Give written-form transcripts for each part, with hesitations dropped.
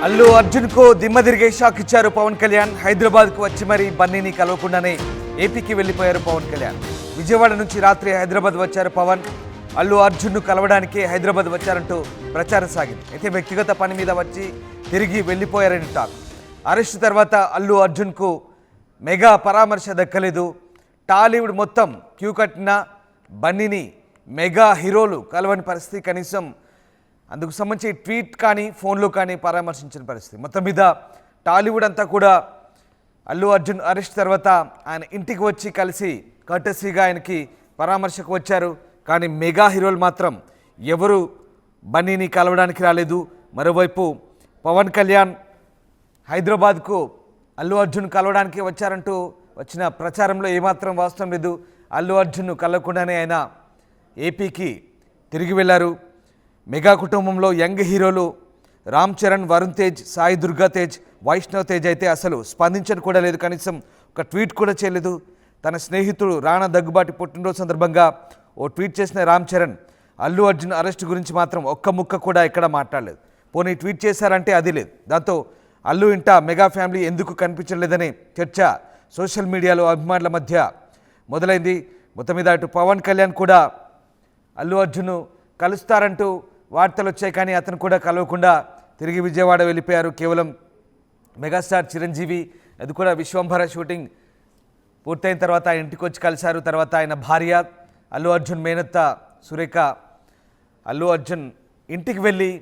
అల్లు అర్జున్ కు దిమ్మ తిరిగే షాక్ ఇచ్చారు పవన్ కళ్యాణ్. హైదరాబాద్ కు వచ్చి మరి బన్నీని కలవకుండానే ఏపీకి వెళ్లిపోయారు పవన్ కళ్యాణ్. విజయవాడ నుంచి రాత్రి హైదరాబాద్ వచ్చారు పవన్. అల్లు అర్జున్ ను కలవడానికి హైదరాబాద్ వచ్చారంటూ ప్రచారం సాగింది. అయితే వ్యక్తిగత పని మీద వచ్చి తిరిగి వెళ్లిపోయారని టాక్. అరెస్టు తర్వాత అల్లు అర్జున్ కు మెగా పరామర్శ దక్కలేదు. టాలీవుడ్ మొత్తం క్యూ కట్టిన బన్నీని మెగా హీరోలు కలవని పరిస్థితి, కనీసం అందుకు సంబంధించి ట్వీట్ కానీ ఫోన్లో కానీ పరామర్శించిన పరిస్థితి. మొత్తం మీద టాలీవుడ్ అంతా కూడా అల్లు అర్జున్ అరెస్ట్ తర్వాత ఆయన ఇంటికి వచ్చి కలిసి కర్టసీగా ఆయనకి పరామర్శకు వచ్చారు. కానీ మెగా హీరోలు మాత్రం ఎవరు బన్నీని కలవడానికి రాలేదు. మరోవైపు పవన్ కళ్యాణ్ హైదరాబాద్కు అల్లు అర్జున్ కలవడానికి వచ్చారంటూ వచ్చిన ప్రచారంలో ఏమాత్రం వాస్తవం లేదు. అల్లు అర్జున్ను కలవకుండానే ఆయన ఏపీకి తిరిగి వెళ్ళారు. మెగా కుటుంబంలో యంగ్ హీరోలు రామ్ చరణ్, వరుణ్ తేజ్, సాయి దుర్గా తేజ్, వైష్ణవ్ తేజ్ అయితే అసలు స్పందించని కూడా లేదు. కనీసం ఒక ట్వీట్ కూడా చేయలేదు. తన స్నేహితుడు రాణా దగ్గుబాటి పుట్టినరోజు సందర్భంగా ఓ ట్వీట్ చేసిన రామ్ చరణ్ అల్లు అర్జున్ అరెస్ట్ గురించి మాత్రం ఒక్క ముక్క కూడా ఎక్కడ మాట్లాడలేదు. పోనీ ట్వీట్ చేశారంటే అది లేదు. దాంతో అల్లు ఇంట మెగా ఫ్యామిలీ ఎందుకు కనిపించలేదనే చర్చ సోషల్ మీడియాలో అభిమానుల మధ్య మొదలైంది. మొత్తం మీద అటు పవన్ కళ్యాణ్ కూడా అల్లు అర్జున్ కలుస్తారంటూ వార్తలు వచ్చాయి. కానీ అతను కూడా కలవకుండా తిరిగి విజయవాడ వెళ్ళిపోయారు. కేవలం మెగాస్టార్ చిరంజీవి, అది కూడా విశ్వంభర షూటింగ్ పూర్తయిన తర్వాత ఆయన ఇంటికి వచ్చి కలిశారు. తర్వాత ఆయన భార్య అల్లు అర్జున్ మేనత్త సురేఖ అల్లు అర్జున్ ఇంటికి వెళ్ళి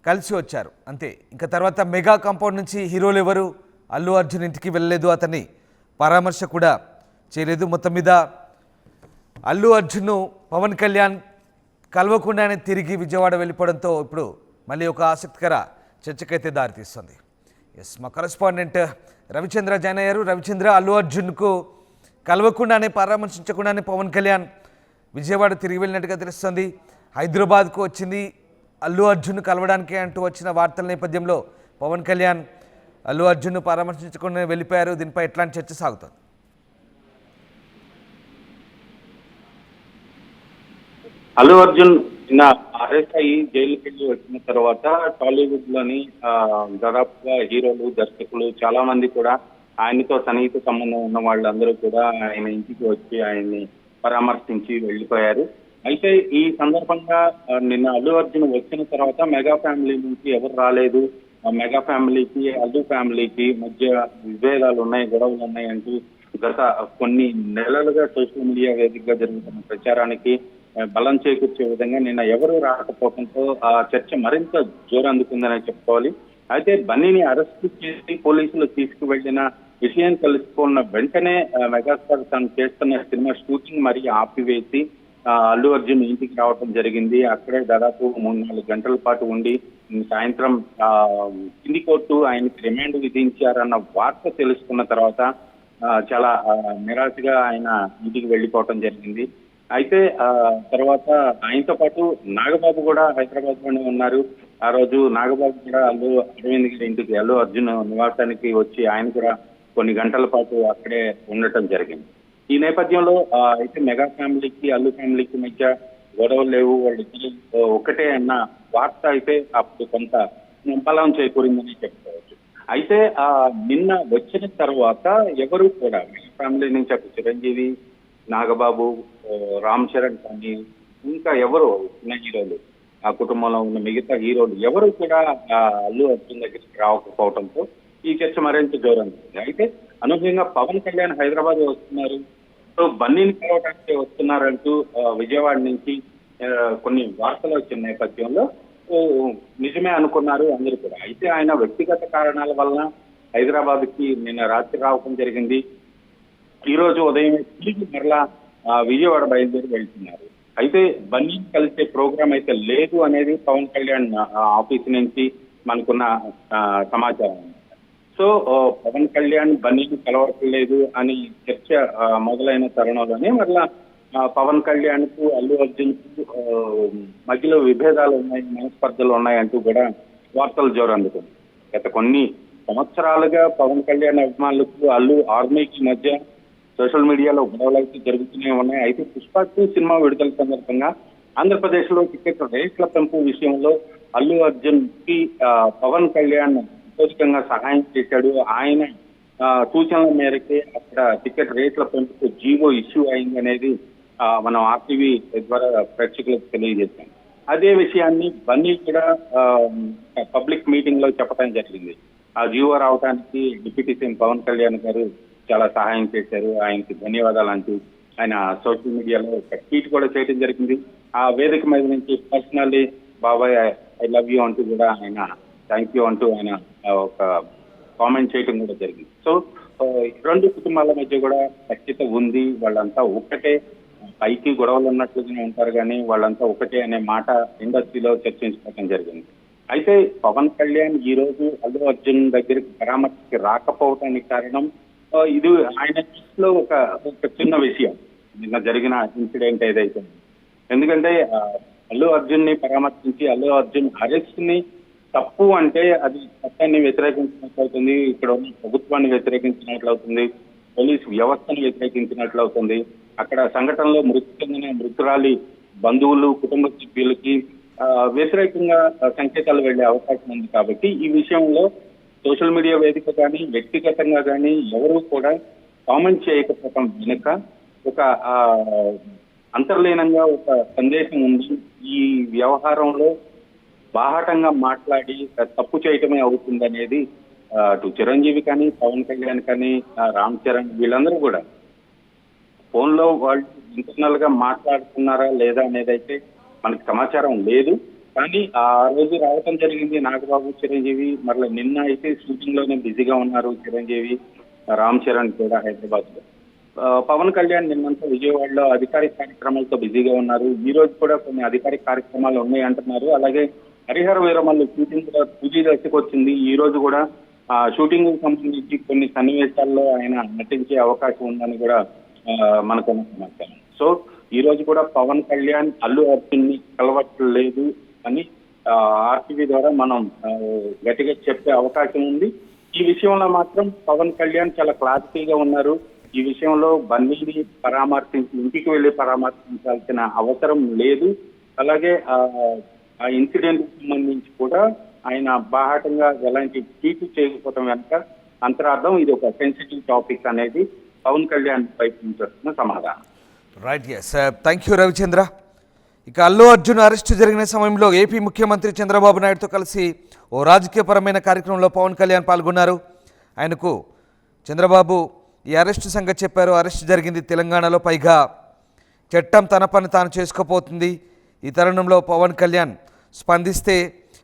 కలిసి వచ్చారు, అంతే. ఇంకా తర్వాత మెగా కాంపౌండ్ నుంచి హీరోలు ఎవరు అల్లు అర్జున్ ఇంటికి వెళ్ళలేదు, అతన్ని పరామర్శ కూడా చేయలేదు. మొత్తం మీద అల్లు అర్జున్ను పవన్ కళ్యాణ్ కలవకుండానే తిరిగి విజయవాడ వెళ్ళిపోవడంతో ఇప్పుడు మళ్ళీ ఒక ఆసక్తికర చర్చకైతే దారితీస్తుంది. ఎస్, మా కరెస్పాండెంట్ రవిచంద్ర జాయిన్ అయ్యారు. రవిచంద్ర, అల్లు అర్జున్కు కలవకుండానే పరామర్శించకుండానే పవన్ కళ్యాణ్ విజయవాడ తిరిగి వెళ్ళినట్టుగా తెలుస్తుంది. హైదరాబాద్కు వచ్చింది అల్లు అర్జున్ కలవడానికి అంటూ వచ్చిన వార్తల నేపథ్యంలో పవన్ కళ్యాణ్ అల్లు అర్జున్ను పరామర్శించకుండా వెళ్ళిపోయారు. దీనిపై ఎట్లాంటి చర్చ సాగుతుంది? అల్లు అర్జున్ నిన్న అరెస్ట్ అయ్యి జైలుకి వెళ్ళి వచ్చిన తర్వాత టాలీవుడ్ లోని దాదాపుగా హీరోలు, దర్శకులు చాలా మంది కూడా ఆయనతో సన్నిహిత సంబంధం ఉన్న వాళ్ళందరూ కూడా ఆయన ఇంటికి వచ్చి ఆయన్ని పరామర్శించి వెళ్ళిపోయారు. అయితే ఈ సందర్భంగా నిన్న అల్లు అర్జున్ వచ్చిన తర్వాత మెగా ఫ్యామిలీ నుంచి ఎవరు రాలేదు, మెగా ఫ్యామిలీకి అల్లు ఫ్యామిలీకి మధ్య విభేదాలు ఉన్నాయి, గొడవలు ఉన్నాయి అంటూ గత కొన్ని నెలలుగా సోషల్ మీడియా వేదికగా జరుగుతున్న ప్రచారానికి బలం చేకూర్చే విధంగా నిన్న ఎవరు రాకపోవడంతో ఆ చర్చ మరింత జోరందుకుందని చెప్పుకోవాలి. అయితే బన్నీని అరెస్ట్ చేసి పోలీసులు తీసుకువెళ్లిన విషయం తెలుసుకున్న వెంటనే మెగాస్టార్ తను చేస్తున్న సినిమా షూటింగ్ మరీ ఆపివేసి అల్లు అర్జున్ ఇంటికి రావడం జరిగింది. అక్కడే దాదాపు 3-4 గంటల పాటు ఉండి సాయంత్రం కింది కోర్టు ఆయనకి రిమాండ్ విధించారన్న వార్త తెలుసుకున్న తర్వాత చాలా నిరాశగా ఆయన ఇంటికి వెళ్ళిపోవటం జరిగింది. అయితే తర్వాత ఆయనతో పాటు నాగబాబు కూడా హైదరాబాద్ లోనే ఉన్నారు. ఆ రోజు నాగబాబు కూడా అల్లు అరవింద్ గారి ఇంటికి, అల్లు అర్జున్ నివాసానికి వచ్చి ఆయన కూడా కొన్ని గంటల పాటు అక్కడే ఉండటం జరిగింది. ఈ నేపథ్యంలో అయితే మెగా ఫ్యామిలీకి అల్లు ఫ్యామిలీకి మధ్య గొడవలు లేవు, వాళ్ళిద్దరు ఒకటే అన్న వార్త అయితే అప్పుడు కొంత బలం చేకూరిందని చెప్పుకోవచ్చు. అయితే నిన్న వచ్చిన తర్వాత ఎవరు కూడా మెగా ఫ్యామిలీ నుంచి అటు చిరంజీవి, నాగబాబు, రామ్ చరణ్ కానీ ఇంకా ఎవరు చిన్న హీరోలు, ఆ కుటుంబంలో ఉన్న మిగతా హీరోలు ఎవరు కూడా అల్లు అర్జున్ దగ్గరికి రాకపోవడంతో ఈ చర్చ మరింత జోరంది. అయితే అనూహ్యంగా పవన్ కళ్యాణ్ హైదరాబాద్ వస్తున్నారు, సో బన్నీని కలవడానికి వస్తున్నారంటూ విజయవాడ నుంచి కొన్ని వార్తలు వచ్చిన నేపథ్యంలో నిజమే అనుకున్నారు అందరూ కూడా. అయితే ఆయన వ్యక్తిగత కారణాల వలన హైదరాబాద్ కి నిన్న రాత్రి రావడం జరిగింది. ఈ రోజు ఉదయం తిరిగి మరలా విజయవాడ బయలుదేరి వెళ్తున్నారు. అయితే బన్నీ కలిసే ప్రోగ్రాం అయితే లేదు అనేది పవన్ కళ్యాణ్ ఆఫీస్ నుంచి మనకున్న సమాచారం. సో పవన్ కళ్యాణ్ బన్నీని కలవట్లేదు అని చర్చ మొదలైన తరుణంలోనే మరలా పవన్ కళ్యాణ్ కు అల్లు అర్జున్ కు మధ్యలో విభేదాలు ఉన్నాయి, మనస్పర్ధలు ఉన్నాయంటూ కూడా వార్తలు జోరందుతుంది. గత కొన్ని సంవత్సరాలుగా పవన్ కళ్యాణ్ అభిమానులకు అల్లు ఆర్మీకి మధ్య సోషల్ మీడియాలో గొడవలు అయితే జరుగుతూనే ఉన్నాయి. అయితే పుష్ప 2 సినిమా విడుదల సందర్భంగా ఆంధ్రప్రదేశ్ లో టికెట్ రేట్ల పెంపు విషయంలో అల్లు అర్జున్ కి పవన్ కళ్యాణ్ యథోచితంగా సహాయం చేశాడు. ఆయన సూచనల మేరకే అక్కడ టికెట్ రేట్ల పెంపుకు జీవో ఇష్యూ అయింది అనేది మనం ఆర్టీవీ ద్వారా ప్రేక్షకులకు తెలియజేశాం. అదే విషయాన్ని బన్నీ కూడా పబ్లిక్ మీటింగ్ లో చెప్పడం జరిగింది. ఆ జీవో రావడానికి డిప్యూటీ సీఎం పవన్ కళ్యాణ్ గారు చాలా సహాయం చేశారు, ఆయనకి ధన్యవాదాలు అంటూ ఆయన సోషల్ మీడియాలో ఒక ట్వీట్ కూడా చేయడం జరిగింది. ఆ వేదిక మీద నుంచి పర్సనల్లీ బాబాయ్ ఐ లవ్ యూ అంటూ కూడా ఆయన థ్యాంక్ యూ అంటూ ఆయన ఒక కామెంట్ చేయడం కూడా జరిగింది. సో రెండు కుటుంబాల మధ్య కూడా ఖచ్చితంగా ఉంది. వాళ్ళంతా ఒక్కటే, పైకి గొడవలు ఉన్నట్లుగానే ఉంటారు కానీ వాళ్ళంతా ఒకటే అనే మాట ఇండస్ట్రీలో చర్చించుకోవడం జరిగింది. అయితే పవన్ కళ్యాణ్ ఈ రోజు అల్లు అర్జున్ దగ్గరికి పరామర్శకి రాకపోవడానికి కారణం ఇది ఆయన దృష్టిలో ఒక చిన్న విషయం, నిన్న జరిగిన ఇన్సిడెంట్ ఏదైతే. ఎందుకంటే అల్లు అర్జున్ ని పరామర్శించి అల్లు అర్జున్ అరెస్ట్ ని తప్పు అంటే అది చట్టాన్ని వ్యతిరేకించినట్లు అవుతుంది, ఇక్కడ ఉన్న ప్రభుత్వాన్ని వ్యతిరేకించినట్లు అవుతుంది, పోలీసు వ్యవస్థను వ్యతిరేకించినట్లు అవుతుంది. అక్కడ సంఘటనలో మృతి చెందిన మృతురాలి బంధువులు కుటుంబ సభ్యులకి వ్యతిరేకంగా సంకేతాలు వెళ్లే అవకాశం ఉంది. కాబట్టి ఈ విషయంలో సోషల్ మీడియా వేదిక కానీ వ్యక్తిగతంగా కానీ ఎవరు కూడా కామెంట్ చేయకపోవడం వెనుక ఒక అంతర్లీనంగా ఒక సందేశం ఉంది. ఈ వ్యవహారంలో బాహాటంగా మాట్లాడి తప్పు చేయటమే అవుతుంది అనేది అటు చిరంజీవి కానీ పవన్ కళ్యాణ్ కానీ రామ్ చరణ్ వీళ్ళందరూ కూడా ఫోన్ లో వాళ్ళు ఇంటర్నల్ గా మాట్లాడుతున్నారా లేదా అనేది అయితే మనకి సమాచారం లేదు. కానీ ఆ రోజు రావటం జరిగింది నాగబాబు చిరంజీవి. మరలా నిన్న అయితే షూటింగ్ లోనే బిజీగా ఉన్నారు చిరంజీవి, రామ్ చరణ్ కూడా హైదరాబాద్ లో. పవన్ కళ్యాణ్ నిన్నంతా విజయవాడలో అధికారిక కార్యక్రమాలతో బిజీగా ఉన్నారు. ఈ రోజు కూడా కొన్ని అధికారిక కార్యక్రమాలు ఉన్నాయి అంటున్నారు. అలాగే హరిహర వీరమల్లు షూటింగ్ కూడా తుది దశకు వచ్చింది. ఈ రోజు కూడా షూటింగ్ కు సంబంధించి కొన్ని సన్నివేశాల్లో ఆయన నటించే అవకాశం ఉందని కూడా మనకున్న సమాచారం. సో ఈ రోజు కూడా పవన్ కళ్యాణ్ అల్లు అర్జున్ ని కలవట్లేదు అని ఆర్టీవీ ద్వారా మనం గట్టిగా చెప్పే అవకాశం ఉంది. ఈ విషయంలో మాత్రం పవన్ కళ్యాణ్ చాలా క్లారిటీగా ఉన్నారు. ఈ విషయంలో బన్నీని పరామర్శించి ఇంటికి వెళ్లి పరామర్శించాల్సిన అవసరం లేదు. అలాగే ఆ ఇన్సిడెంట్ సంబంధించి కూడా ఆయన బాహాటంగా ఎలాంటి ట్వీట్ చేయకపోవడం వెనక అంతరార్థం ఇది ఒక సెన్సిటివ్ టాపిక్ అనేది పవన్ కళ్యాణ్ వైపు నుంచి వస్తున్న సమాధానం. Right, yes, thank you Ravichandra. ఇక అల్లు అర్జున్ అరెస్టు జరిగిన సమయంలో ఏపీ ముఖ్యమంత్రి చంద్రబాబు నాయుడుతో కలిసి ఓ రాజకీయపరమైన కార్యక్రమంలో పవన్ కళ్యాణ్ పాల్గొన్నారు. ఆయనకు చంద్రబాబు ఈ అరెస్టు సంగతి చెప్పారు. అరెస్టు జరిగింది తెలంగాణలో, పైగా చట్టం తన పని తాను చేసుకోపోతుంది. ఈ తరుణంలో పవన్ కళ్యాణ్ స్పందిస్తే,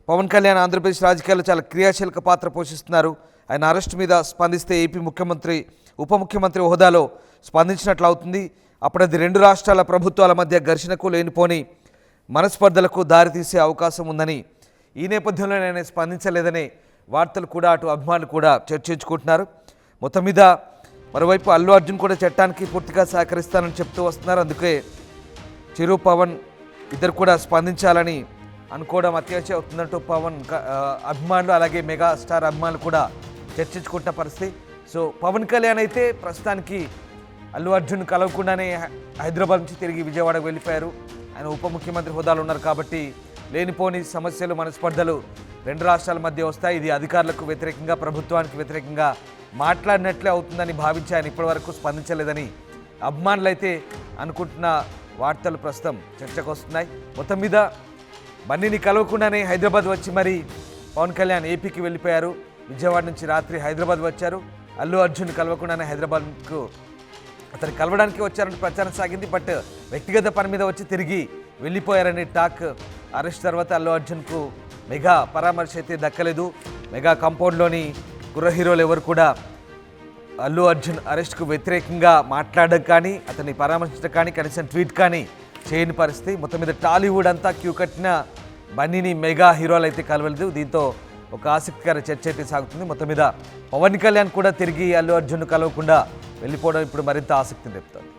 పవన్ కళ్యాణ్ ఆంధ్రప్రదేశ్ రాజకీయాల్లో చాలా క్రియాశీలక పాత్ర పోషిస్తున్నారు. ఆయన అరెస్టు మీద స్పందిస్తే ఏపీ ముఖ్యమంత్రి ఉప ముఖ్యమంత్రి హోదాలో స్పందించినట్లు అవుతుంది. అప్పుడది రెండు రాష్ట్రాల ప్రభుత్వాల మధ్య ఘర్షణకు లేనిపోని మనస్పర్ధలకు దారితీసే అవకాశం ఉందని, ఈ నేపథ్యంలో నేను స్పందించలేదనే వార్తలు కూడా అటు అభిమానులు కూడా చర్చించుకుంటున్నారు. మొత్తం మీద మరోవైపు అల్లు అర్జున్ కూడా చట్టానికి పూర్తిగా సహకరిస్తానని చెప్తూ వస్తున్నారు. అందుకే చిరు పవన్ ఇద్దరు కూడా స్పందించాలని అనుకోవడం అత్యాశ అవుతుందంటూ పవన్ అభిమానులు అలాగే మెగా స్టార్ అభిమానులు కూడా చర్చించుకుంటున్న పరిస్థితి. సో పవన్ కళ్యాణ్ అయితే ప్రస్తుతానికి అల్లు అర్జున్ కలవకుండానే హైదరాబాద్ నుంచి తిరిగి విజయవాడకు వెళ్ళిపోయారు. ఆయన ఉప ముఖ్యమంత్రి హోదాలో ఉన్నారు కాబట్టి లేనిపోని సమస్యలు మనస్పర్ధలు రెండు రాష్ట్రాల మధ్య వస్తాయి. ఇది అధికారులకు వ్యతిరేకంగా ప్రభుత్వానికి వ్యతిరేకంగా మాట్లాడినట్లే అవుతుందని భావించి ఆయన ఇప్పటివరకు స్పందించలేదని అభిమానులు అయితే అనుకుంటున్న వార్తలు ప్రస్తుతం చర్చకు వస్తున్నాయి. మొత్తం మీద బన్నీని కలవకుండానే హైదరాబాద్ వచ్చి మరి పవన్ కళ్యాణ్ ఏపీకి వెళ్ళిపోయారు. విజయవాడ నుంచి రాత్రి హైదరాబాద్ వచ్చారు. అల్లు అర్జున్ కలవకుండానే హైదరాబాద్కు అతను కలవడానికి వచ్చారంటే ప్రచారం సాగింది. బట్ వ్యక్తిగత పని మీద వచ్చి తిరిగి వెళ్ళిపోయారనే టాక్. అరెస్ట్ తర్వాత అల్లు అర్జున్కు మెగా పరామర్శ అయితే దక్కలేదు. మెగా కాంపౌండ్లోని కుర్ర హీరోలు ఎవరు కూడా అల్లు అర్జున్ అరెస్ట్కు వ్యతిరేకంగా మాట్లాడడం కానీ అతన్ని పరామర్శించడం కానీ కనీసం ట్వీట్ కానీ చేయని పరిస్థితి. మొత్తం మీద టాలీవుడ్ అంతా క్యూ కట్టిన బన్నీని మెగా హీరోలు అయితే కలవలేదు. దీంతో ఒక ఆసక్తికర చర్చ అయితే సాగుతుంది. మొత్తం మీద పవన్ కళ్యాణ్ కూడా తిరిగి అల్లు అర్జున్ కలవకుండా వెళ్ళిపోవడం ఇప్పుడు మరింత ఆసక్తిని రేపుతోంది.